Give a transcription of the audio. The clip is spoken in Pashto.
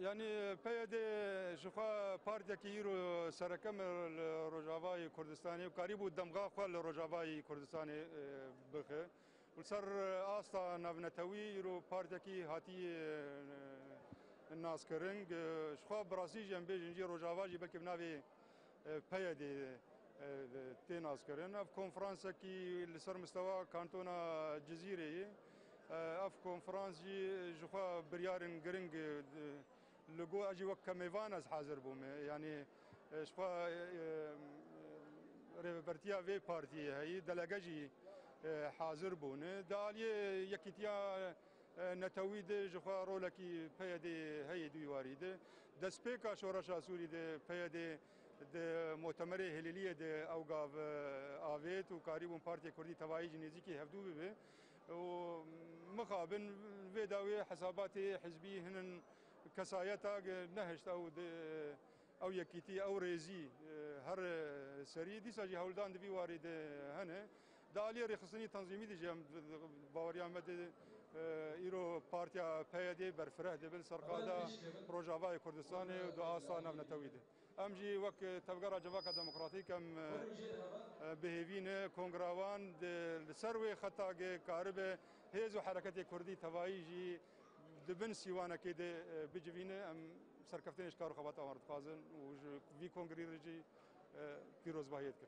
يعني بيد شخا بارتيا كيرو سركم الرجافاي كردستاني وقريب الدمغا خال الرجافاي كردستاني بخه والسر آستا نبنتوي يرو بارتيا كي هاتي الناس كرنج شخا براسي جنبي جنجي رجافاي بلكي بنابي بيد تي ناس كرن اف كونفرنسا كي لسر مستوى كانتونا جزيري اف كونفرنس جي جخوا بريارن جرينج لقو اجي وك ميفانس حاضر بوم يعني شخوا ريبرتيا في بارتي هي دلجاجي حاضر بون دالي يكيتيا نتويد جخوا رولكي بيدي هي دواريد دسبيكا شورشا سوري دي بيدي د مؤتمر هليليه د اوغاف افيت وقريب بارتي كردي تبعي جنيزيكي هفدو به ومقابل فيداوي حسابات حزبي هن كسايتا نهشت او يكيتي او ريزي هر سري دي ساجي هولدان دبي وارد هنه دالي رخصني تنظيمي دي جام باوريا مد ايرو بارتيا بيدي برفره دبل سرقادا بروجافا كردستاني ودو آسا نبنتويد امجي وك تبقى جواكا ديمقراطي كم بهيفين كونغراوان السروي خطا كاربه هيزو حركتي كردي توايجي دبن سيوانا كده بجفينه ام سركفتين اشكار خبات امر تقازن وفي كونغري رجي بيروز باهيت كن